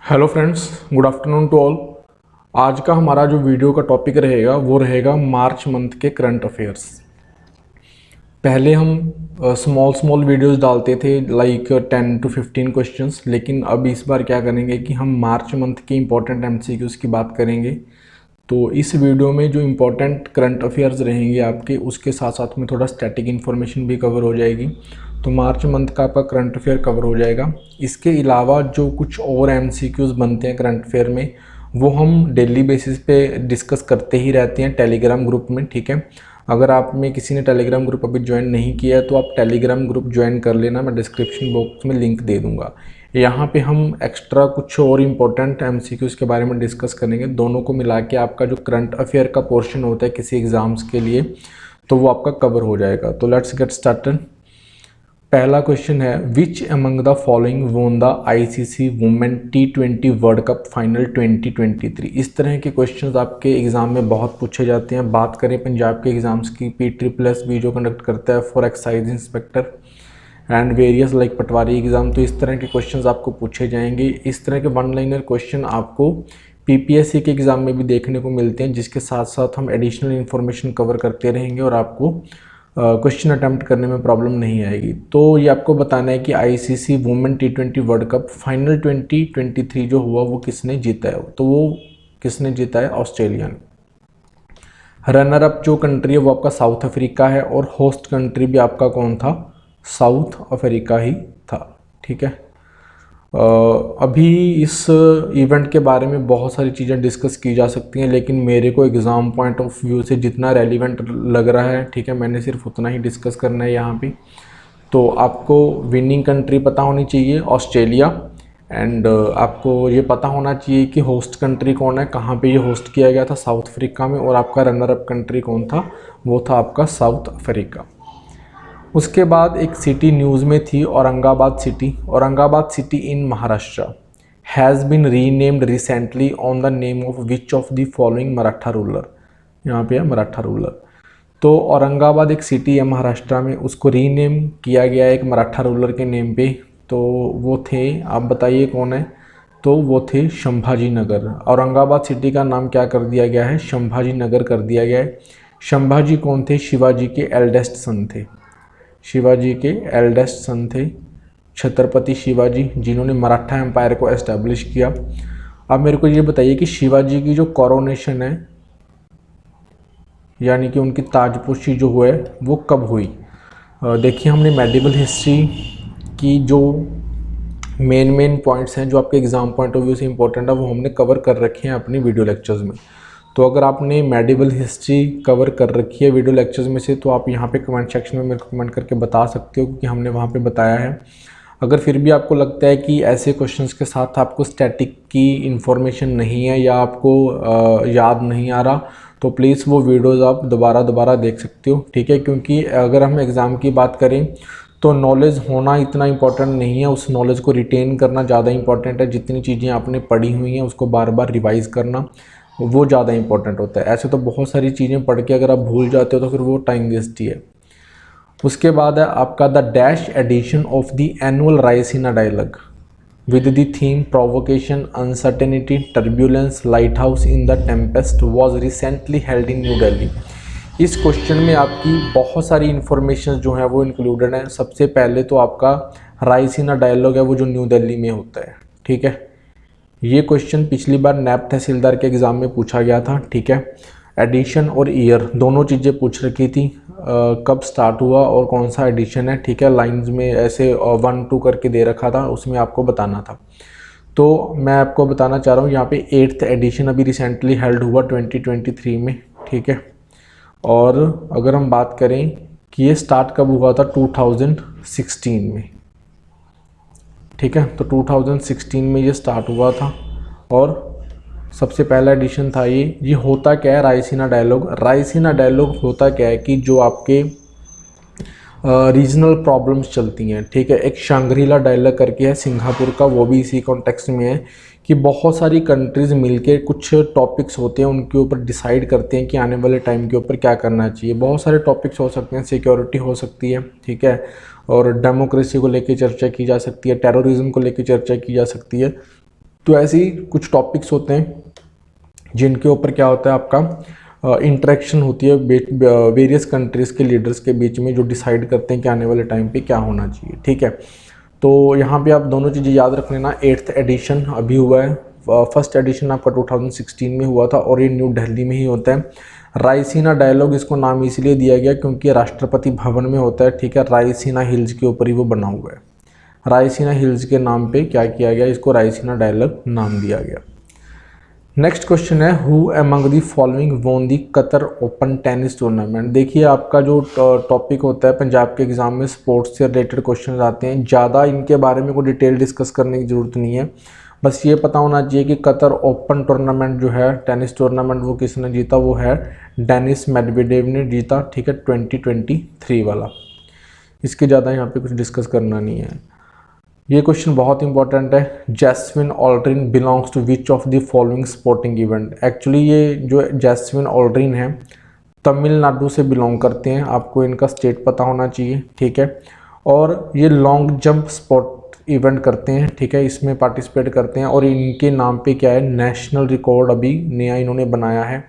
Hello friends, good afternoon to all. आज का हमारा जो वीडियो का टॉपिक रहेगा वो रहेगा मार्च मंथ के करंट अफेयर्स। पहले हम स्मॉल स्मॉल वीडियोस डालते थे लाइक 10 to 15 क्वेश्चंस, लेकिन अब इस बार क्या करेंगे कि हम मार्च मंथ के इम्पोर्टेंट एमसीक्यूज़ की बात करेंगे। तो इस वीडियो में जो इम्पोर्टेंट करंट अफेयर्स रहेंगे आपके, उसके साथ साथ में थोड़ा स्टैटिक इन्फॉर्मेशन भी कवर हो जाएगी। तो मार्च मंथ का आपका करंट अफेयर कवर हो जाएगा। इसके अलावा जो कुछ और एमसीक्यूज़ बनते हैं करंट अफेयर में, वो हम डेली बेसिस पे डिस्कस करते ही रहते हैं टेलीग्राम ग्रुप में। ठीक है, अगर आप में किसी ने टेलीग्राम ग्रुप अभी ज्वाइन नहीं किया है तो आप टेलीग्राम ग्रुप ज्वाइन कर लेना, मैं डिस्क्रिप्शन बॉक्स में लिंक दे दूंगा। यहाँ पे हम एक्स्ट्रा कुछ और इम्पोर्टेंट एमसीक्यूज़ के बारे में डिस्कस करेंगे। दोनों को मिला के आपका जो करंट अफेयर का पोर्शन होता है किसी एग्ज़ाम्स के लिए, तो वो आपका कवर हो जाएगा। तो लेट्स गेट स्टार्टेड। पहला क्वेश्चन है, which among the following won the ICC women T20 world cup final 2023। इस तरह के क्वेश्चंस आपके एग्जाम में बहुत पूछे जाते हैं। बात करें पंजाब के एग्जाम्स की, PSSB जो कंडक्ट करता है for excise inspector and various like Patwari exam, तो इस तरह के क्वेश्चंस आपको पूछे जाएंगे। इस तरह के वन लाइनर क्वेश्चन आपको PPSC के एग्ज़ाम में भी देखने को मिलते हैं, जिसके साथ साथ हम एडिशनल इन्फॉर्मेशन कवर करते रहेंगे और आपको क्वेश्चन अटैम्प्ट करने में प्रॉब्लम नहीं आएगी। तो ये आपको बताना है कि ICC women T20 world cup final 2023 जो हुआ वो किसने जीता है। तो वो किसने जीता है? ऑस्ट्रेलिया ने। रनर अप जो कंट्री है वो आपका साउथ अफ्रीका है, और होस्ट कंट्री भी आपका कौन था? साउथ अफ्रीका ही था। ठीक है, अभी इस इवेंट के बारे में बहुत सारी चीज़ें डिस्कस की जा सकती हैं, लेकिन मेरे को एग्ज़ाम पॉइंट ऑफ व्यू से जितना रेलिवेंट लग रहा है, ठीक है, मैंने सिर्फ उतना ही डिस्कस करना है यहाँ पे। तो आपको विनिंग कंट्री पता होनी चाहिए ऑस्ट्रेलिया, एंड आपको ये पता होना चाहिए कि होस्ट कंट्री कौन है, कहाँ पे ये होस्ट किया गया था, साउथ अफ्रीका में, और आपका रनर अप कंट्री कौन था? वो था आपका साउथ अफ्रीका। उसके बाद एक सिटी न्यूज़ में थी, Aurangabad city. Aurangabad city in Maharashtra has been renamed recently on the name of which of the following Maratha ruler. यहाँ पे है मराठा रूलर। तो औरंगाबाद एक सिटी है महाराष्ट्र में, उसको रीनेम किया गया है एक मराठा रूलर के नेम पे। तो वो थे, आप बताइए कौन है? तो वो थे संभाजी नगर। औरंगाबाद सिटी का नाम क्या कर दिया गया है? संभाजी नगर कर दिया गया है। संभाजी कौन थे? शिवाजी के एल्डेस्ट सन थे। शिवाजी के एल्डेस्ट सन थे छत्रपति शिवाजी, जिन्होंने मराठा एम्पायर को एस्टैब्लिश किया। अब मेरे को ये बताइए कि शिवाजी की जो कोरोनेशन है, यानी कि उनकी ताजपोशी जो हुआ है, वो कब हुई? देखिए, हमने मेडिवल हिस्ट्री की जो मेन पॉइंट्स हैं जो आपके एग्ज़ाम पॉइंट ऑफ व्यू से इंपॉर्टेंट है, वो हमने कवर कर रखे हैं अपनी वीडियो लेक्चर्स में। तो अगर आपने मेडिवल हिस्ट्री कवर कर रखी है वीडियो लेक्चर्स में से, तो आप यहाँ पे कमेंट सेक्शन में मेरे को कमेंट करके बता सकते हो, क्योंकि हमने वहाँ पे बताया है। अगर फिर भी आपको लगता है कि ऐसे क्वेश्चंस के साथ आपको स्टैटिक की इन्फॉर्मेशन नहीं है या आपको याद नहीं आ रहा, तो प्लीज़ वो वीडियोज़ आप दोबारा देख सकते हो। ठीक है, क्योंकि अगर हम एग्ज़ाम की बात करें तो नॉलेज होना इतना इम्पोर्टेंट नहीं है, उस नॉलेज को रिटेन करना ज़्यादा इंपॉर्टेंट है। जितनी चीज़ें आपने पढ़ी हुई हैं उसको बार बार रिवाइज़ करना वो ज़्यादा इंपॉर्टेंट होता है। ऐसे तो बहुत सारी चीज़ें पढ़ के अगर आप भूल जाते हो तो फिर वो टाइम वेस्ट ही है। उसके बाद है आपका the dash edition of the annual Raisina dialogue with the theme provocation uncertainty turbulence lighthouse in the tempest was recently held in New Delhi. इस क्वेश्चन में आपकी बहुत सारी इन्फॉर्मेशन जो है वो इंक्लूडेड है। सबसे पहले तो आपका रायसीना डायलॉग है वो जो न्यू दिल्ली में होता है। ठीक है, ये क्वेश्चन पिछली बार नैब तहसीलदार के एग्ज़ाम में पूछा गया था। ठीक है, एडिशन और ईयर दोनों चीज़ें पूछ रखी थी, कब स्टार्ट हुआ और कौन सा एडिशन है। ठीक है, लाइंस में ऐसे 1 2 करके दे रखा था, उसमें आपको बताना था। तो मैं आपको बताना चाह रहा हूँ यहाँ पे 8th एडिशन अभी रिसेंटली हेल्ड हुआ 2023 में। ठीक है, और अगर हम बात करें कि ये स्टार्ट कब हुआ था, 2016 में। ठीक है, तो 2016 में ये स्टार्ट हुआ था और सबसे पहला एडिशन था ये होता क्या है? रायसीना डायलॉग। रायसीना डायलॉग होता क्या है कि जो आपके रीजनल प्रॉब्लम्स चलती हैं। ठीक है, एक शांग्रीला डायलॉग करके है सिंगापुर का, वो भी इसी कॉन्टेक्स्ट में है कि बहुत सारी कंट्रीज़ मिलके कुछ टॉपिक्स होते हैं, उनके ऊपर डिसाइड करते हैं कि आने वाले टाइम के ऊपर क्या करना चाहिए। बहुत सारे टॉपिक्स हो सकते हैं, सिक्योरिटी हो सकती है, ठीक है, और डेमोक्रेसी को लेकर चर्चा की जा सकती है, टेररिज्म को लेकर चर्चा की जा सकती है। तो ऐसे ही कुछ टॉपिक्स होते हैं जिनके ऊपर क्या होता है आपका इंटरेक्शन होती है वेरियस कंट्रीज़ के लीडर्स के बीच में, जो डिसाइड करते हैं कि आने वाले टाइम पे क्या होना चाहिए। ठीक है, तो यहाँ पे आप दोनों चीज़ें याद रख लेना। 8th एडिशन अभी हुआ है, फर्स्ट एडिशन आपका 2016 में हुआ था और ये न्यू दिल्ली में ही होता है। रायसीना डायलॉग इसको नाम इसलिए दिया गया क्योंकि राष्ट्रपति भवन में होता है। ठीक है, रायसीना हिल्स के ऊपर ही वो बना हुआ है। रायसीना हिल्स के नाम पे क्या किया गया, इसको रायसीना डायलॉग नाम दिया गया। नेक्स्ट क्वेश्चन है, हु अमंग द फॉलोइंग वोन दी कतर ओपन टेनिस टूर्नामेंट। देखिए आपका जो टॉपिक होता है पंजाब के एग्जाम में स्पोर्ट्स से रिलेटेड क्वेश्चन आते हैं, ज़्यादा इनके बारे में कोई डिटेल डिस्कस करने की ज़रूरत नहीं है। बस ये पता होना चाहिए कि कतर ओपन टूर्नामेंट जो है टेनिस टूर्नामेंट वो किसने जीता, वो है डेनिस मेडवेडेव ने जीता। ठीक है, 2023 वाला। इसके ज़्यादा यहाँ पे कुछ डिस्कस करना नहीं है। ये क्वेश्चन बहुत इंपॉर्टेंट है, Jasmine Aldrin belongs to which of the following sporting event. Actually ये जो जैस्मिन ऑल्ड्रिन है तमिलनाडु से बिलोंग करते हैं, आपको इनका स्टेट पता होना चाहिए। ठीक है, और ये लॉन्ग जंप स्पोर्ट इवेंट करते हैं। ठीक है, इसमें पार्टिसिपेट करते हैं और इनके नाम पे क्या है, नेशनल रिकॉर्ड अभी नया इन्होंने बनाया है।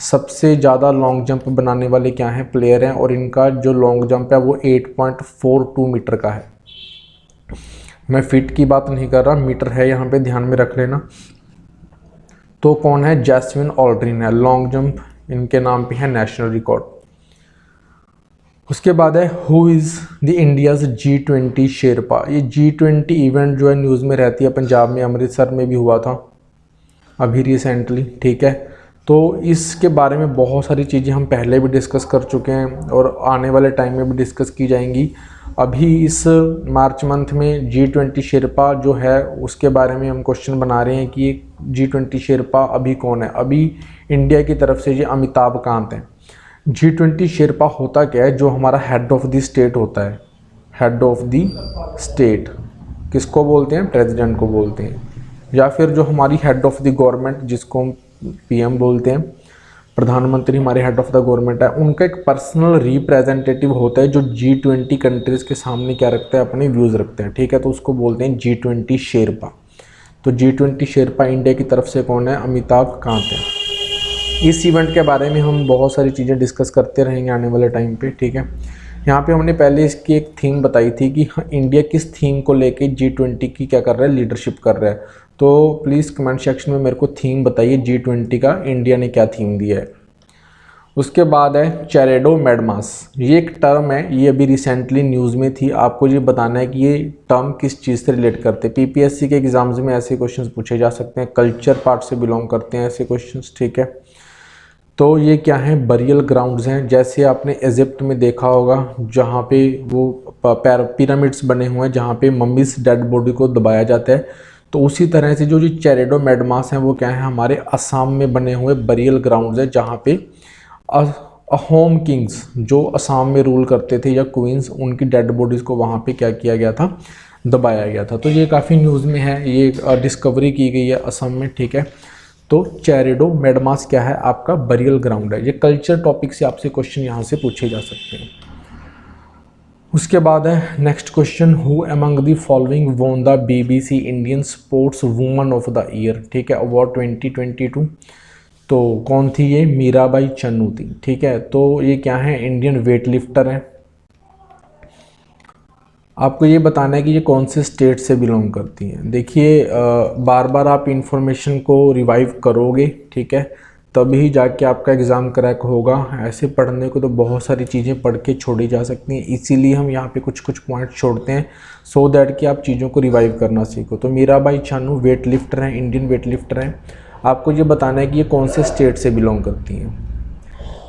सबसे ज़्यादा लॉन्ग जंप बनाने वाले क्या हैं, प्लेयर हैं, और इनका जो लॉन्ग जंप है वो 8.42 मीटर का है। मैं फीट की बात नहीं कर रहा, मीटर है, यहाँ पे ध्यान में रख लेना। तो कौन है, जैस्मिन ऑल्ड्रिन है, लॉन्ग जंप इनके नाम पे है, नेशनल रिकॉर्ड। उसके बाद है, who is the India's G20 Sherpa. ये G20 इवेंट जो है न्यूज़ में रहती है, पंजाब में अमृतसर में भी हुआ था अभी रिसेंटली। ठीक है, तो इसके बारे में बहुत सारी चीज़ें हम पहले भी डिस्कस कर चुके हैं और आने वाले टाइम में भी डिस्कस की जाएंगी। अभी इस मार्च मंथ में G20 शेरपा जो है उसके बारे में हम क्वेश्चन बना रहे हैं कि ये G20 शेरपा अभी कौन है। अभी इंडिया की तरफ से ये अमिताभ कांत हैं। G20 शेरपा होता क्या है, जो हमारा हेड ऑफ़ द स्टेट होता है, हेड ऑफ़ द स्टेट किसको बोलते हैं, प्रेसिडेंट को बोलते हैं, या फिर जो हमारी हेड ऑफ़ द गवर्नमेंट जिसको हम PM बोलते हैं, प्रधानमंत्री हमारे हेड ऑफ़ द गवर्नमेंट है, उनका एक पर्सनल रिप्रेजेंटेटिव होता है जो G20 कंट्रीज़ के सामने क्या रखता है, अपने व्यूज़ रखते हैं। ठीक है, तो उसको बोलते हैं G20 शेरपा। तो G20 शेरपा इंडिया की तरफ से कौन है, अमिताभ कांत है। इस इवेंट के बारे में हम बहुत सारी चीज़ें डिस्कस करते रहेंगे आने वाले टाइम पे। ठीक है, यहाँ पे हमने पहले इसकी एक थीम बताई थी कि इंडिया किस थीम को लेके G20 की क्या कर रहा है, लीडरशिप कर रहा है। तो प्लीज़ कमेंट सेक्शन में मेरे को थीम बताइए G20 का इंडिया ने क्या थीम दिया है। उसके बाद है चैरेडो मैडमास। ये एक टर्म है, ये अभी रिसेंटली न्यूज़ में थी। आपको ये बताना है कि ये टर्म किस चीज़ से रिलेट करते हैं। PPSC के एग्ज़ाम्स में ऐसे क्वेश्चंस पूछे जा सकते हैं, कल्चर पार्ट से बिलोंग करते हैं ऐसे क्वेश्चंस। ठीक है, तो ये क्या है, बरियल ग्राउंड्स हैं। जैसे आपने इजिप्ट में देखा होगा जहाँ पे वो पिरामिड्स बने हुए हैं जहाँ पे मम्मीज डेड बॉडी को दबाया जाता है, तो उसी तरह से जो चैरेडो मैडमास हैं वो क्या है, हमारे असम में बने हुए बरियल ग्राउंड्स हैं जहाँ पे होम किंग्स जो असम में रूल करते थे या क्वींस, उनकी डेड बॉडीज़ को वहाँ पे क्या किया गया था, दबाया गया था। तो ये काफ़ी न्यूज़ में है, ये डिस्कवरी की गई है असम में। ठीक है, तो चैरेडो मैडमास क्या है, आपका बरियल ग्राउंड है। ये कल्चर टॉपिक से आपसे क्वेश्चन यहाँ से पूछे जा सकते हैं। उसके बाद है next question, who among the following won the BBC Indian sports woman of the year. ठीक है, अवार्ड 2022। तो कौन थी ये, मीराबाई चन्नू थी। ठीक है, तो ये क्या है, इंडियन वेट लिफ्टर हैं। आपको ये बताना है कि ये कौन से स्टेट से बिलोंग करती हैं। देखिए बार बार आप इंफॉर्मेशन को रिवाइव करोगे, ठीक है, तभी जाके आपका एग्ज़ाम क्रैक होगा। ऐसे पढ़ने को तो बहुत सारी चीज़ें पढ़ के छोड़ी जा सकती हैं, इसीलिए हम यहाँ पे कुछ कुछ पॉइंट छोड़ते हैं सो दैट कि आप चीज़ों को रिवाइव करना सीखो। तो मीराबाई चानू वेट लिफ्टर हैं, इंडियन वेट लिफ्टर हैं। आपको ये बताना है कि ये कौन से स्टेट से बिलोंग करती हैं।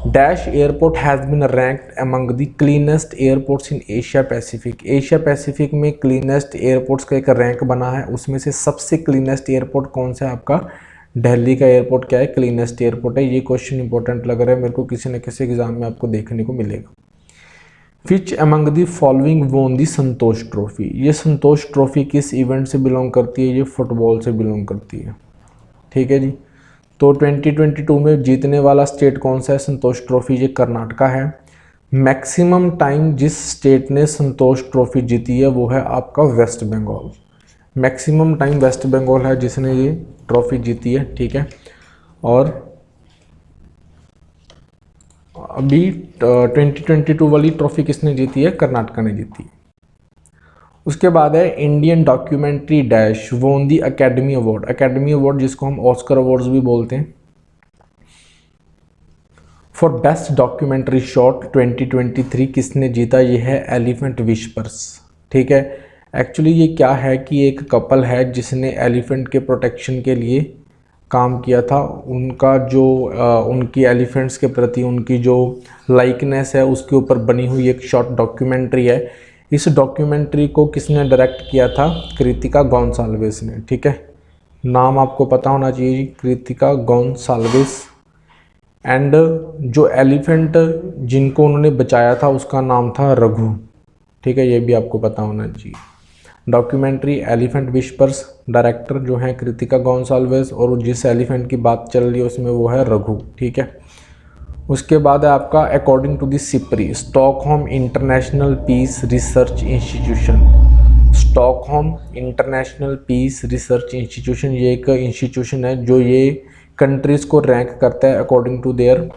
Dash airport has been ranked among the cleanest airports in Asia Pacific. Asia Pacific में क्लीनेस्ट एयरपोर्ट्स का एक रैंक बना है, उसमें से सबसे क्लीनेस्ट एयरपोर्ट कौन सा है, आपका दिल्ली का एयरपोर्ट क्या है, क्लीनेस्ट एयरपोर्ट है। ये क्वेश्चन इंपॉर्टेंट लग रहा है मेरे को, किसी न किसी एग्जाम में आपको देखने को मिलेगा। विच अमंग द फॉलोइंग वोन दी संतोष ट्रॉफी। ये संतोष ट्रॉफी किस इवेंट से बिलोंग करती है, ये फुटबॉल से बिलोंग करती है। ठीक है जी, तो 2022 में जीतने वाला स्टेट कौन सा है, संतोष ट्रॉफी, ये कर्नाटका है। मैक्सिमम टाइम जिस स्टेट ने संतोष ट्रॉफी जीती है वो है आपका West Bengal. Maximum time West Bengal है जिसने ये ट्रॉफी जीती है, ठीक है। और अभी 2022 वाली ट्रॉफी किसने जीती है? कर्नाटका ने जीती है। उसके बाद है इंडियन डॉक्यूमेंट्री डैश वोन the academy award. Academy award जिसको हम ऑस्कर अवार्ड्स भी बोलते हैं, फॉर बेस्ट डॉक्यूमेंट्री शॉट 2023 किसने जीता? ये है एलिफेंट विस्पर्स, ठीक है। एक्चुअली ये क्या है कि एक कपल है जिसने एलिफेंट के प्रोटेक्शन के लिए काम किया था। उनका जो उनकी एलिफेंट्स के प्रति उनकी जो लाइकनेस है उसके ऊपर बनी हुई एक शॉर्ट डॉक्यूमेंट्री है। इस डॉक्यूमेंट्री को किसने डायरेक्ट किया था? कृतिका गोंसाल्विस ने, ठीक है। नाम आपको पता होना चाहिए, कृतिका गोंसाल्विस। एंड जो एलिफेंट जिनको उन्होंने बचाया था उसका नाम था रघु, ठीक है, ये भी आपको पता होना चाहिए। डॉक्यूमेंट्री एलिफेंट विस्पर्स, डायरेक्टर जो है कृतिका गोंसाल्विस, और जिस एलिफेंट की बात चल रही है उसमें वो है रघु, ठीक है। उसके बाद है आपका according to the SIPRI Stockholm International Peace Research Institution. Stockholm International Peace Research Institution ये एक इंस्टीट्यूशन है जो ये कंट्रीज़ को रैंक करता है अकॉर्डिंग टू देयर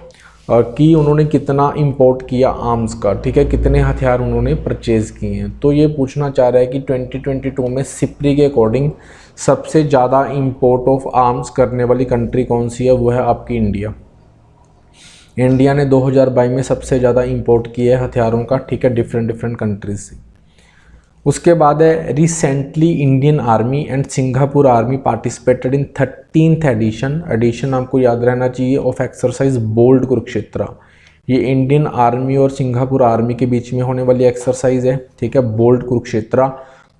कि उन्होंने कितना इंपोर्ट किया आर्म्स का, ठीक है, कितने हथियार उन्होंने परचेज़ किए हैं। तो ये पूछना चाह रहा है कि 2022 में सिप्री के अकॉर्डिंग सबसे ज़्यादा इंपोर्ट ऑफ आर्म्स करने वाली कंट्री कौन सी है? वो है आपकी इंडिया। इंडिया ने 2022 में सबसे ज़्यादा इंपोर्ट किया है हथियारों का, ठीक है, डिफरेंट कंट्रीज से। उसके बाद है recently Indian army and Singapore army participated in 13th edition आपको याद रहना चाहिए ऑफ एक्सरसाइज बोल्ड कुरुक्षेत्र। ये इंडियन आर्मी और सिंगापुर आर्मी के बीच में होने वाली एक्सरसाइज है, ठीक है, बोल्ड कुरुक्षेत्र।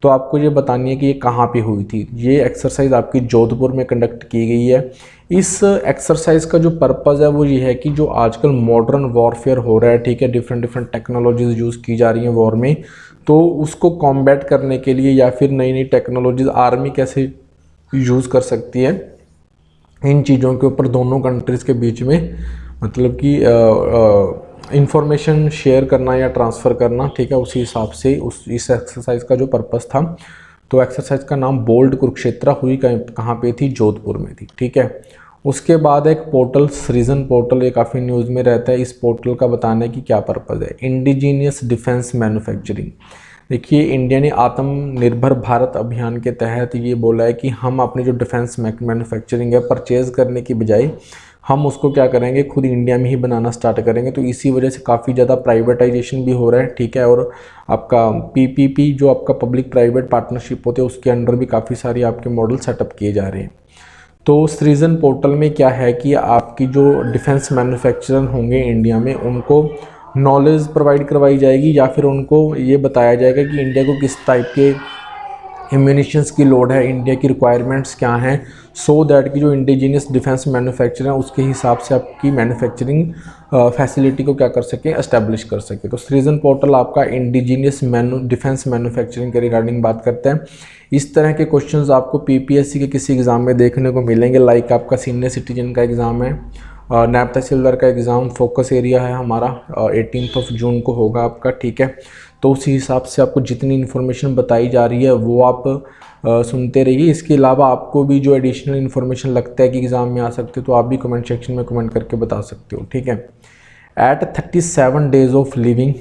तो आपको ये बतानी है कि ये कहाँ पे हुई थी। ये एक्सरसाइज आपकी जोधपुर में कंडक्ट की गई है। इस एक्सरसाइज का जो पर्पज़ है वो ये है कि जो आजकल मॉडर्न वॉरफेयर हो रहा है, ठीक है, डिफरेंट टेक्नोलॉजीज़ यूज़ की जा रही हैं वॉर में, तो उसको कॉम्बैट करने के लिए या फिर नई नई टेक्नोलॉजीज़ आर्मी कैसे यूज़ कर सकती है, इन चीज़ों के ऊपर दोनों कंट्रीज़ के बीच में मतलब कि इंफॉर्मेशन शेयर करना या ट्रांसफ़र करना, ठीक है, उसी हिसाब से इस एक्सरसाइज का जो पर्पस था। तो एक्सरसाइज का नाम बोल्ड कुरुक्षेत्र हुई कहाँ पे थी? जोधपुर में थी, ठीक है। उसके बाद एक पोर्टल सृजन पोर्टल, ये काफ़ी न्यूज़ में रहता है। इस पोर्टल का बताने की क्या पर्पज़ है? Indigenous defence manufacturing. देखिए, इंडिया ने आत्मनिर्भर भारत अभियान के तहत ये बोला है कि हम अपनी जो डिफेंस मैन्युफैक्चरिंग है परचेज़ करने की बजाय हम उसको क्या करेंगे, खुद इंडिया में ही बनाना स्टार्ट करेंगे। तो इसी वजह से काफ़ी ज़्यादा प्राइवेटाइजेशन भी हो रहा है, ठीक है। और आपका पीपीपी जो आपका पब्लिक प्राइवेट पार्टनरशिप होते हैं उसके अंडर भी काफ़ी सारी आपके मॉडल सेटअप किए जा रहे हैं। तो सृजन पोर्टल में क्या है कि आपकी जो डिफेंस मैन्युफैक्चरर होंगे इंडिया में उनको नॉलेज प्रोवाइड करवाई जाएगी या फिर उनको ये बताया जाएगा कि इंडिया को किस टाइप के एम्यूनिशंस की लोड है, इंडिया की रिक्वायरमेंट्स क्या हैं, सो दैट कि जो इंडिजीनियस डिफेंस मैन्युफैक्चर है उसके हिसाब से आपकी मैन्युफैक्चरिंग फैसिलिटी को क्या कर सकें, एस्टेब्लिश कर सके। तो सृजन पोर्टल आपका इंडिजीनियस डिफेंस मैन्युफैक्चरिंग के रिगार्डिंग बात करते हैं। इस तरह के क्वेश्चंस आपको पीपीएससी के किसी एग्ज़ाम में देखने को मिलेंगे, लाइक आपका सीनियर सिटीजन का एग्ज़ाम है, नायब तहसीलदार का एग्ज़ाम, फोकस एरिया है हमारा 18 जून को होगा आपका, ठीक है। तो उसी हिसाब से आपको जितनी इन्फॉर्मेशन बताई जा रही है वो आप सुनते रहिए। इसके अलावा आपको भी जो एडिशनल इन्फॉर्मेशन लगता है कि एग्ज़ाम में आ सकते हो तो आप भी कमेंट सेक्शन में कमेंट करके बता सकते हो, ठीक है। At 37 days of living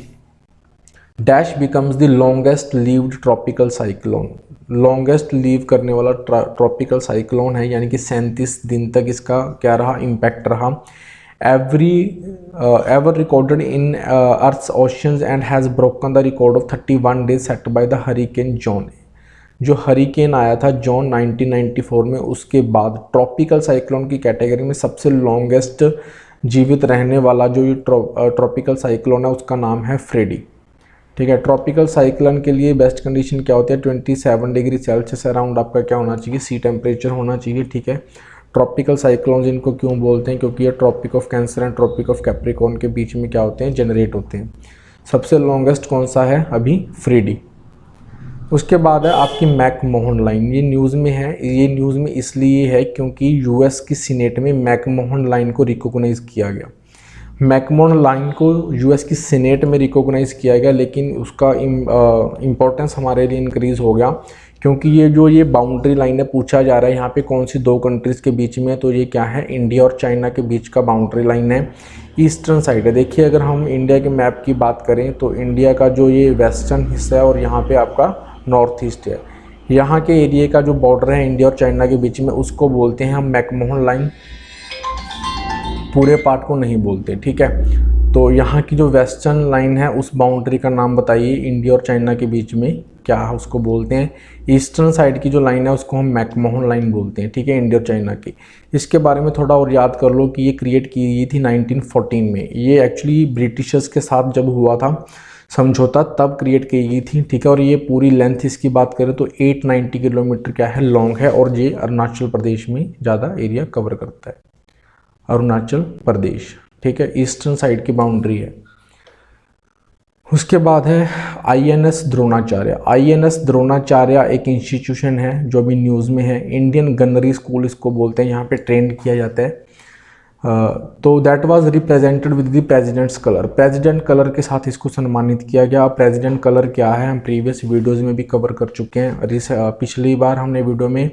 dash becomes the longest lived tropical cyclone. Longest live करने वाला ट्रॉपिकल साइक्लोन है, यानी कि 37 दिन तक इसका क्या रहा, इम्पैक्ट रहा। ever recorded in Earth's oceans and has broken the record of 31 days set by the hurricane John। जो हरिकेन आया था जॉन 1994 में, उसके बाद ट्रॉपिकल साइक्लोन की कैटेगरी में सबसे लॉन्गेस्ट जीवित रहने वाला जो ये ट्रॉपिकल साइक्लोन है उसका नाम है फ्रेडी, ठीक है। ट्रॉपिकल साइक्लोन के लिए बेस्ट कंडीशन क्या होती है? 27 डिग्री सेल्सियस अराउंड आपका क्या होना चाहिए, सी टेम्परेचर होना चाहिए, ठीक है। ट्रॉपिकल साइक्लोन्स इनको क्यों बोलते हैं? क्योंकि ये tropic of cancer and tropic of capricorn के बीच में क्या होते हैं, जनरेट होते हैं। सबसे लॉन्गेस्ट कौन सा है? अभी फ्रेडी। उसके बाद है आपकी मैकमोहन लाइन। ये न्यूज़ में है, ये न्यूज़ में इसलिए है क्योंकि यूएस की सीनेट में मैकमोहन लाइन को रिकॉग्नाइज़ किया गया। मैकमोहन लाइन को यूएस की सीनेट में रिकॉग्नाइज़ किया गया, लेकिन उसका इम्पोर्टेंस हमारे लिए इंक्रीज़ हो गया क्योंकि ये बाउंड्री लाइन है, पूछा जा रहा है यहाँ पे कौन सी दो कंट्रीज़ के बीच में, तो ये क्या है, इंडिया और चाइना के बीच का बाउंड्री लाइन है, ईस्टर्न साइड है। देखिए अगर हम इंडिया के मैप की बात करें तो इंडिया का जो ये वेस्टर्न हिस्सा है और यहाँ पे आपका नॉर्थ ईस्ट है, यहाँ के एरिया का जो बॉर्डर है इंडिया और चाइना के बीच में उसको बोलते हैं हम मैकमोहन लाइन, पूरे पार्ट को नहीं बोलते, ठीक है। तो यहाँ की जो वेस्टर्न लाइन है उस बाउंड्री का नाम बताइए, इंडिया और चाइना के बीच में क्या उसको बोलते हैं। ईस्टर्न साइड की जो लाइन है उसको हम मैकमोहन लाइन बोलते हैं, ठीक है, इंडिया और चाइना की। इसके बारे में थोड़ा और याद कर लो कि ये क्रिएट की गई थी 1914 में। ये एक्चुअली ब्रिटिशर्स के साथ जब हुआ था समझौता तब क्रिएट की गई थी, ठीक है। और ये पूरी लेंथ इसकी बात करें तो 890 किलोमीटर क्या है, लॉन्ग है, और ये अरुणाचल प्रदेश में ज़्यादा एरिया कवर करता है, अरुणाचल प्रदेश, ठीक है, ईस्टर्न साइड की बाउंड्री है। उसके बाद है INS द्रोणाचार्य। INS द्रोणाचार्य एक इंस्टीट्यूशन है जो अभी न्यूज़ में है, इंडियन गनरी स्कूल इसको बोलते हैं, यहाँ पे ट्रेंड किया जाता है। तो that was represented with the president's colour, president colour के साथ इसको सम्मानित किया गया। प्रेसिडेंट कलर क्या है हम प्रीवियस वीडियोज़ में भी कवर कर चुके हैं। पिछली बार हमने वीडियो में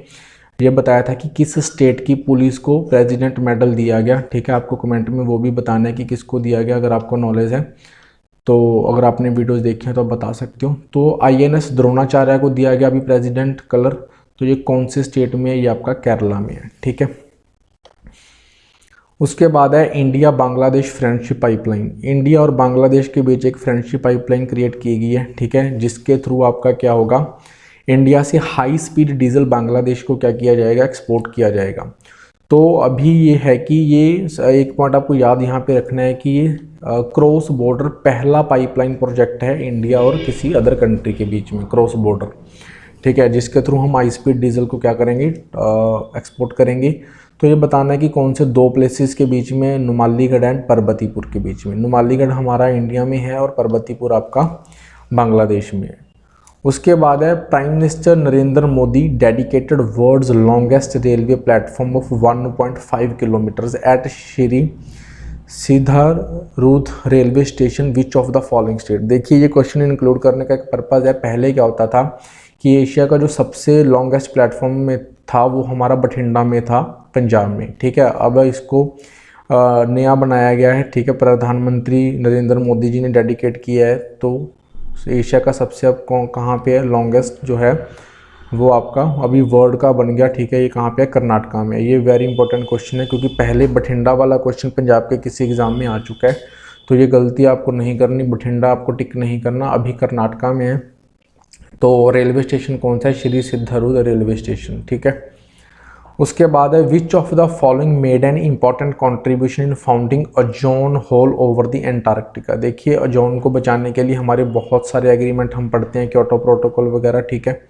ये बताया था कि किस स्टेट की पुलिस को प्रेसिडेंट मेडल दिया गया, ठीक है। आपको कमेंट में वो भी बताना है कि किसको दिया गया, अगर आपको नॉलेज है तो, अगर आपने वीडियोस देखे हैं तो आप बता सकते हो। तो INS द्रोणाचार्य को दिया गया अभी प्रेसिडेंट कलर, तो ये कौन से स्टेट में है, ये आपका केरला में है, ठीक है। उसके बाद है India Bangladesh friendship pipeline. India और बांग्लादेश के बीच एक फ्रेंडशिप पाइपलाइन क्रिएट की गई है, ठीक है, जिसके थ्रू आपका क्या होगा, इंडिया से हाई स्पीड डीजल बांग्लादेश को क्या किया जाएगा, एक्सपोर्ट किया जाएगा। तो अभी ये है कि ये एक पॉइंट आपको याद यहाँ पे रखना है कि ये क्रॉस बॉर्डर पहला पाइपलाइन प्रोजेक्ट है इंडिया और किसी अदर कंट्री के बीच में, क्रॉस बॉर्डर, ठीक है, जिसके थ्रू हम हाई स्पीड डीजल को क्या करेंगे, एक्सपोर्ट करेंगे। तो ये बताना है कि कौन से दो प्लेसेस के बीच में, नुमालीगढ़ एंड पर्वतीपुर के बीच में। नुमालीगढ़ हमारा इंडिया में है और पर्वतीपुर आपका बांग्लादेश में है। उसके बाद है prime minister Narendra Modi dedicated world's longest railway platform of 1.5 kilometres at Shri Siddharudha railway station which of the following state. देखिए ये क्वेश्चन इंक्लूड करने का एक पर्पज़ है। पहले क्या होता था कि एशिया का जो सबसे लॉन्गेस्ट प्लेटफॉर्म में था वो हमारा बठिंडा में था, पंजाब में, ठीक है। अब इसको नया बनाया गया है, ठीक है, प्रधानमंत्री नरेंद्र मोदी जी ने डेडिकेट किया है। तो एशिया का सबसे अब कहाँ पे है लॉन्गेस्ट जो है वो आपका अभी वर्ल्ड का बन गया, ठीक है। ये कहाँ पे है, कर्नाटका में। ये वेरी इंपॉर्टेंट क्वेश्चन है क्योंकि पहले बठिंडा वाला क्वेश्चन पंजाब के किसी एग्जाम में आ चुका है, तो ये गलती आपको नहीं करनी, बठिंडा आपको टिक नहीं करना, अभी कर्नाटका में है। तो रेलवे स्टेशन कौन सा है, श्री सिद्धारूढ़ रेलवे स्टेशन, ठीक है। उसके बाद है विच of the following made an important contribution in founding ozone hole over the Antarctica. देखिए ओजोन को बचाने के लिए हमारे बहुत सारे एग्रीमेंट हम पढ़ते हैं, क्योटो प्रोटोकॉल वगैरह, ठीक है।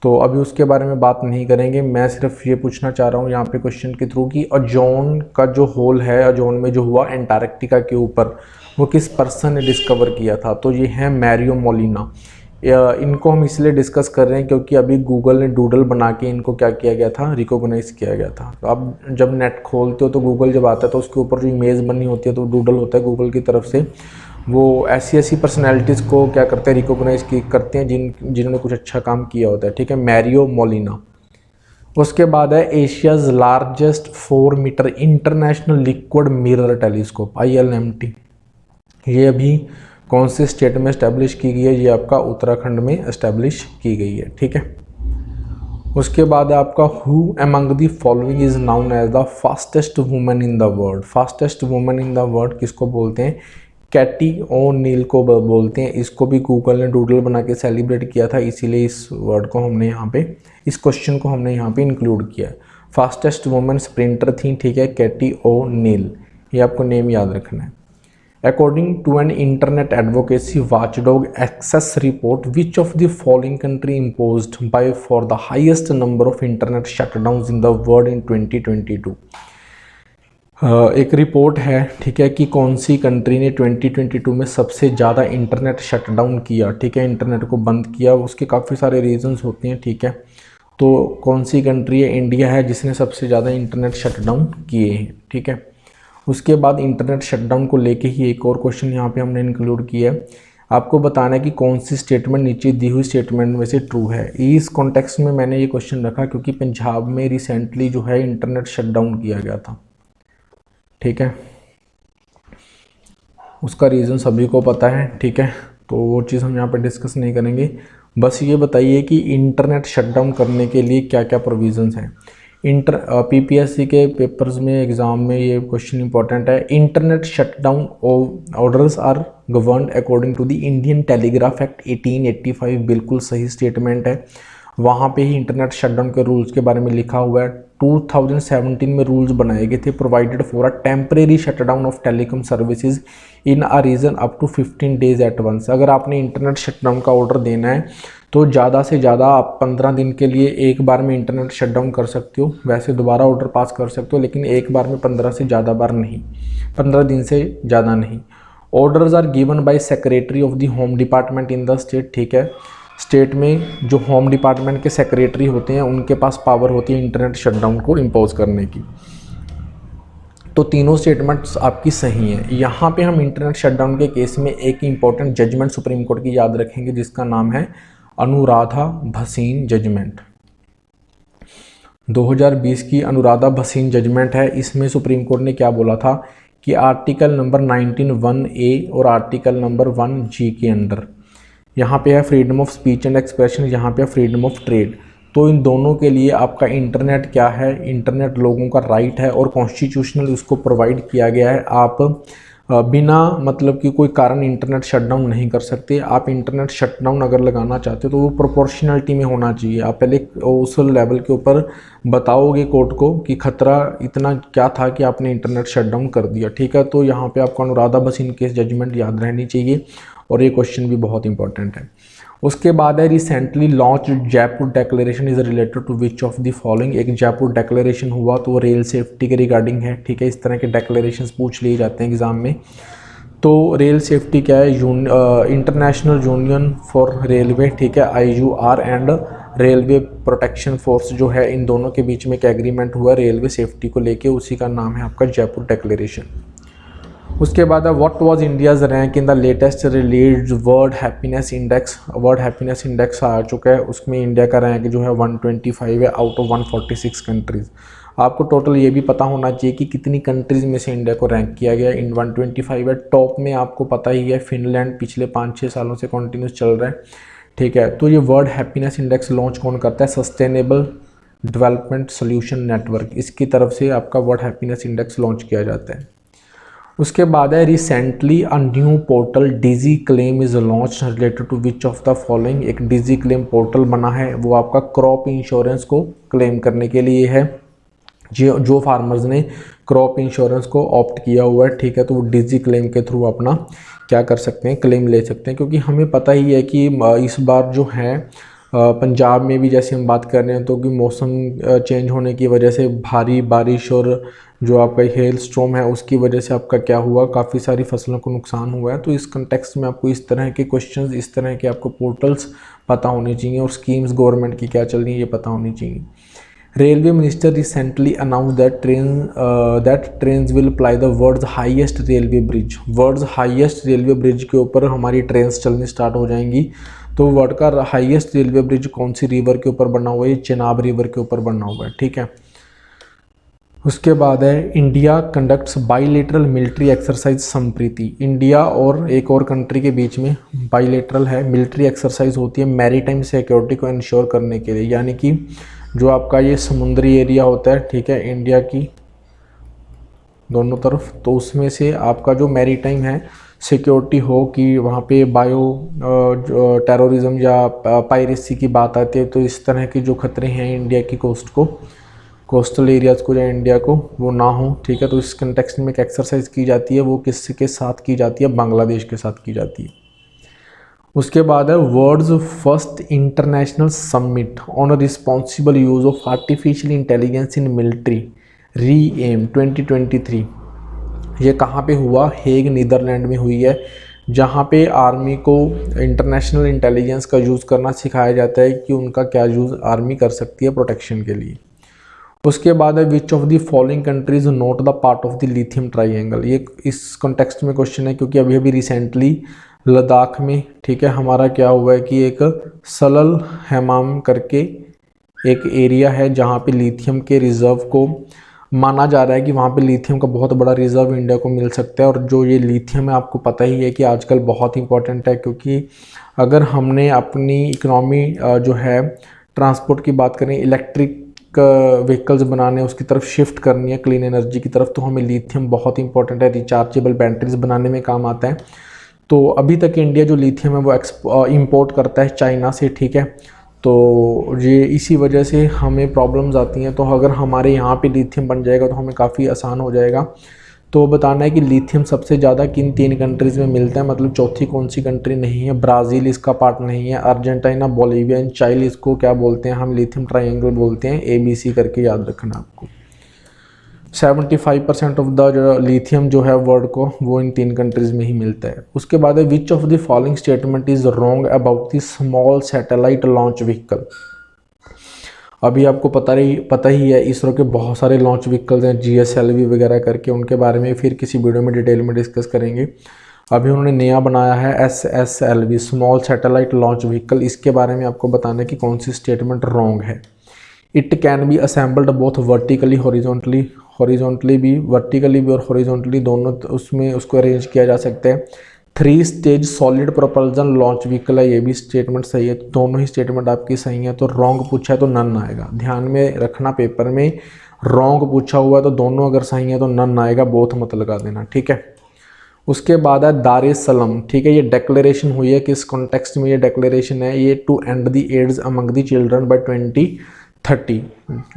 तो अभी उसके बारे में बात नहीं करेंगे, मैं सिर्फ ये पूछना चाह रहा हूँ यहाँ पे क्वेश्चन के थ्रू कि ओजोन का जो होल है, ओजोन में जो हुआ एंटार्क्टिका के ऊपर, वो किस पर्सन ने डिस्कवर किया था। तो ये है मैरियो मोलिना। इनको हम इसलिए डिस्कस कर रहे हैं क्योंकि अभी गूगल ने डूडल बना के इनको क्या किया गया था, रिकॉग्नाइज किया गया था। तो अब जब नेट खोलते हो तो गूगल जब आता है तो उसके ऊपर जो इमेज बनी होती है तो डूडल होता है गूगल की तरफ से, वो ऐसी पर्सनैलिटीज़ को क्या करते हैं, रिकॉग्नाइज करते हैं जिन्होंने कुछ अच्छा काम किया होता है, ठीक है, मैरियो मोलिना। उसके बाद है Asia's largest 4 metre international liquid mirror telescope ILMT। ये अभी कौन से स्टेट में इस्टेब्लिश की गई है, ये आपका उत्तराखंड में इस्टेब्लिश की गई है, ठीक है। उसके बाद आपका who among the following is known as the fastest woman in the world. Fastest woman in the world किसको बोलते हैं, कैटी ओ'नील को बोलते हैं। इसको भी गूगल ने डूडल बना के सेलिब्रेट किया था, इसीलिए इस वर्ड को हमने यहाँ पे, इस क्वेश्चन को हमने यहाँ पे इंक्लूड किया है। फास्टेस्ट वुमन स्प्रिंटर थी, ठीक है, कैटी ओ'नील, ये आपको नेम याद रखना है। According to an internet advocacy watchdog access report, which of the following country imposed by for the highest number of internet shutdowns in the world in 2022? एक report है, ठीक है, कि कौन सी कंट्री ने 2022 में सबसे ज़्यादा इंटरनेट शटडाउन किया, ठीक है, इंटरनेट को बंद किया। उसके काफ़ी सारे रीजंस होते हैं, ठीक है। तो कौन सी कंट्री है, इंडिया है जिसने सबसे ज़्यादा इंटरनेट शटडाउन किए हैं, ठीक है। उसके बाद इंटरनेट शटडाउन को लेके ही एक और क्वेश्चन यहाँ पे हमने इंक्लूड किया है। आपको बताना है कि कौन सी स्टेटमेंट नीचे दी हुई स्टेटमेंट में से ट्रू है। इस कॉन्टेक्स्ट में मैंने ये क्वेश्चन रखा क्योंकि पंजाब में रिसेंटली जो है इंटरनेट शटडाउन किया गया था, ठीक है। उसका रीज़न सभी को पता है, ठीक है, तो वो चीज़ हम यहाँ पर डिस्कस नहीं करेंगे। बस ये बताइए कि इंटरनेट शटडाउन करने के लिए क्या क्या प्रोविज़न्स हैं। पीपीएससी के पेपर्स में एग्ज़ाम में ये क्वेश्चन इंपॉर्टेंट है। Internet shutdown orders are governed according to the Indian Telegraph Act 1885, बिल्कुल सही स्टेटमेंट है। वहाँ पे ही इंटरनेट शटडाउन के रूल्स के बारे में लिखा हुआ है। 2017 में रूल्स बनाए गए थे, provided for a temporary shutdown of telecom services in a region up to 15 days at once. अगर आपने इंटरनेट शटडाउन का ऑर्डर देना है तो ज़्यादा से ज़्यादा आप 15 दिन के लिए एक बार में इंटरनेट शटडाउन कर सकते हो। वैसे दोबारा ऑर्डर पास कर सकते हो, लेकिन एक बार में 15 से ज़्यादा बार नहीं, 15 दिन से ज़्यादा नहीं। Orders are given by secretary of the home department in the state, ठीक है। स्टेट में जो होम डिपार्टमेंट के सेक्रेटरी होते हैं उनके पास पावर होती है इंटरनेट शटडाउन को इम्पोज करने की। तो तीनों स्टेटमेंट्स आपकी सही हैं। यहाँ पे हम इंटरनेट शटडाउन के केस में एक इम्पॉर्टेंट जजमेंट सुप्रीम कोर्ट की याद रखेंगे, जिसका नाम है अनुराधा भसीन जजमेंट। 2020 की अनुराधा भसीन जजमेंट है। इसमें सुप्रीम कोर्ट ने क्या बोला था कि आर्टिकल नंबर 19(1)(a) और आर्टिकल नंबर 1(g) के अंडर यहाँ पे है freedom of speech and expression, यहाँ पे है फ्रीडम ऑफ ट्रेड। तो इन दोनों के लिए आपका इंटरनेट क्या है, इंटरनेट लोगों का राइट है और कॉन्स्टिट्यूशनल उसको प्रोवाइड किया गया है। आप बिना मतलब कि कोई कारण इंटरनेट शटडाउन नहीं कर सकते। आप इंटरनेट शटडाउन अगर लगाना चाहते हो तो वो प्रोपोर्शनलिटी में होना चाहिए। आप पहले उस लेवल के ऊपर बताओगे कोर्ट को कि खतरा इतना क्या था कि आपने इंटरनेट शटडाउन कर दिया, ठीक है। तो यहाँ पे आपको अनुराधा भसीन केस जजमेंट याद रहनी चाहिए और ये क्वेश्चन भी बहुत इंपॉर्टेंट है। उसके बाद है recently launch Jaipur declaration is related to which of the following. एक जयपुर डेक्लेरेशन हुआ तो वो रेल सेफ्टी के रिगार्डिंग है, ठीक है। इस तरह के डेक्लेरेशंस पूछ लिए जाते हैं एग्जाम में। तो रेल सेफ्टी क्या है, इंटरनेशनल यूनियन फॉर रेलवे, ठीक है, IUR and railway protection force जो है, इन दोनों के बीच में एक एग्रीमेंट हुआ रेलवे सेफ्टी को लेके, उसी का नाम है आपका जयपुर डेक्लेरेशन। उसके बाद what was India's rank in the latest released world happiness index. World happiness index आ चुका है, उसमें इंडिया का रैंक जो है 125 है आउट ऑफ 146 कंट्रीज़। आपको टोटल ये भी पता होना चाहिए कि कितनी कंट्रीज़ में से इंडिया को रैंक किया गया। इन 125 है। टॉप में आपको पता ही है फिनलैंड पिछले 5-6 सालों से कंटिन्यूस चल रहा है, ठीक है। तो ये वर्ल्ड हैप्पीनेस इंडेक्स लॉन्च कौन करता है, सस्टेनेबल डेवलपमेंट सोल्यूशन नेटवर्क, इसकी तरफ से आपका वर्ल्ड हैप्पीनेस इंडेक्स लॉन्च किया जाता है। उसके बाद है recently a new portal digi claim is launch related to which of the following. एक डिजी क्लेम पोर्टल बना है, वो आपका क्रॉप इंश्योरेंस को क्लेम करने के लिए है। जो फार्मर्स ने क्रॉप इंश्योरेंस को ऑप्ट किया हुआ है, ठीक है, तो वो डिजी क्लेम के थ्रू अपना क्या कर सकते हैं, क्लेम ले सकते हैं। क्योंकि हमें पता ही है कि इस बार जो है पंजाब में भी जैसे हम बात कर रहे हैं तो कि मौसम चेंज होने की वजह से भारी बारिश और जो आपका हेल स्ट्रॉम है उसकी वजह से आपका क्या हुआ, काफ़ी सारी फसलों को नुकसान हुआ है। तो इस कंटेक्स्ट में आपको इस तरह के क्वेश्चंस, इस तरह के आपको पोर्टल्स पता होने चाहिए और स्कीम्स गवर्नमेंट की क्या चल रही है ये पता होनी चाहिए। Railway minister recently announce that trains will apply the world's highest railway bridge. World's highest railway bridge के ऊपर हमारी ट्रेन्स चलनी स्टार्ट हो जाएंगी। तो वर्ल्ड का हाईएस्ट रेलवे ब्रिज कौन सी रिवर के ऊपर बना हुआ है, चेनाब रिवर के ऊपर बना हुआ है, ठीक है। उसके बाद है India conducts bilateral military exercise Sampriti. India और एक और कंट्री के बीच में बाईलेटरल है मिलिट्री एक्सरसाइज होती है मैरीटाइम सिक्योरिटी को इंश्योर करने के लिए, यानी कि जो आपका ये समुद्री एरिया होता है, ठीक है, इंडिया की दोनों तरफ, तो उसमें से आपका जो मैरीटाइम है सिक्योरिटी हो कि वहाँ पे टेररिज्म या पायरेसी की बात आती है, तो इस तरह के जो खतरे हैं इंडिया की कोस्टल एरियाज़ को या इंडिया को, वो ना हो, ठीक है। तो इस कंटेक्स्ट में एक एक्सरसाइज की जाती है, वो किसके साथ की जाती है, बांग्लादेश के साथ की जाती है। उसके बाद है world's first international summit on responsible use of artificial intelligence in military REAIM 2023। ये कहाँ पे हुआ, हेग नीदरलैंड में हुई है, जहाँ पे आर्मी को इंटरनेशनल इंटेलिजेंस का यूज़ करना सिखाया जाता है कि उनका क्या यूज़ आर्मी कर सकती है प्रोटेक्शन के लिए। उसके बाद है विच of the following countries not the part of the lithium triangle. ये इस कॉन्टेक्स्ट में क्वेश्चन है क्योंकि अभी अभी रिसेंटली लद्दाख में, ठीक है, हमारा क्या हुआ है कि एक सलल हेमाम करके एक एरिया है जहाँ पे लिथियम के रिज़र्व को माना जा रहा है कि वहाँ पे लिथियम का बहुत बड़ा रिज़र्व इंडिया को मिल सकता है। और जो ये लिथियम है आपको पता ही है कि आजकल बहुत इंपॉर्टेंट है, क्योंकि अगर हमने अपनी इकनॉमी जो है ट्रांसपोर्ट की बात करें, इलेक्ट्रिक व्हीकल्स बनाने, उसकी तरफ शिफ्ट करनी है, क्लीन एनर्जी की तरफ, तो हमें लिथियम बहुत इंपॉर्टेंट है। रिचार्जेबल बैटरीज बनाने में काम आता है। तो अभी तक इंडिया जो लिथियम है वो इंपोर्ट करता है चाइना से, ठीक है। तो ये इसी वजह से हमें प्रॉब्लम्स आती हैं। तो अगर हमारे यहाँ पे लिथियम बन जाएगा तो हमें काफ़ी आसान हो जाएगा। तो बताना है कि लिथियम सबसे ज़्यादा किन 3 कंट्रीज़ में मिलता है, मतलब चौथी कौन सी कंट्री नहीं है। ब्राज़ील इसका पार्ट नहीं है, अर्जेंटीना, बोलीविया एंड चाइली इसको क्या बोलते हैं, हम लिथियम ट्रायंगल बोलते हैं, ABC करके याद रखना आपको। 75% ऑफ द जो लिथियम जो है वर्ल्ड को, वो इन 3 कंट्रीज़ में ही मिलता है। उसके बाद है विच of the following statement is wrong about the small satellite launch vehicle. अभी आपको पता ही है इसरो के बहुत सारे लॉन्च व्हीकल्स हैं, GSLV वगैरह करके, उनके बारे में फिर किसी वीडियो में डिटेल में डिस्कस करेंगे। अभी उन्होंने नया बनाया है SSLV, small satellite launch vehicle. इसके बारे में आपको बताना है कि कौन सी स्टेटमेंट रॉन्ग है। It can be assembled both vertically horizontally भी, वर्टिकली भी और हॉरिजॉन्टली दोनों, उसमें उसको अरेंज किया जा सकता है। 3 stage solid propulsion launch vehicle है, ये भी स्टेटमेंट सही है। दोनों ही स्टेटमेंट आपकी सही है। तो रॉन्ग पूछा है तो नन आएगा, ध्यान में रखना पेपर में। रॉन्ग पूछा हुआ है तो दोनों अगर सही है तो नन आएगा, बोथ मत लगा देना, ठीक है। उसके बाद है दार ए सलम, ठीक है। ये डिक्लेरेशन हुई है, किस कॉन्टेक्स्ट में ये डिक्लेरेशन है, ये to end the AIDS among the children by 2030,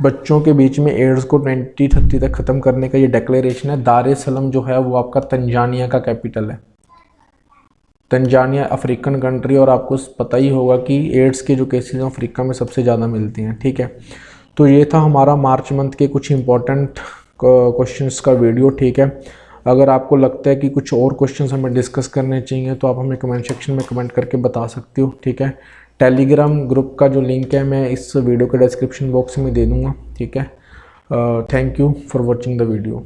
बच्चों के बीच में एड्स को 2030 तक ख़त्म करने का ये डिक्लेरेशन है। दार ए सलम जो है वो आपका तंजानिया का कैपिटल है। तंजानिया अफ्रीकन कंट्री, और आपको पता ही होगा कि एड्स के जो केसेस अफ्रीका में सबसे ज़्यादा मिलती हैं, ठीक है। तो ये था हमारा मार्च मंथ के कुछ इंपॉर्टेंट क्वेश्चंस का वीडियो, ठीक है। अगर आपको लगता है कि कुछ और क्वेश्चंस हमें डिस्कस करने चाहिए तो आप हमें कमेंट सेक्शन में कमेंट करके बता सकते हो, ठीक है। टेलीग्राम ग्रुप का जो लिंक है मैं इस वीडियो के डिस्क्रिप्शन बॉक्स में दे दूँगा, ठीक है। Thank you for watching the video.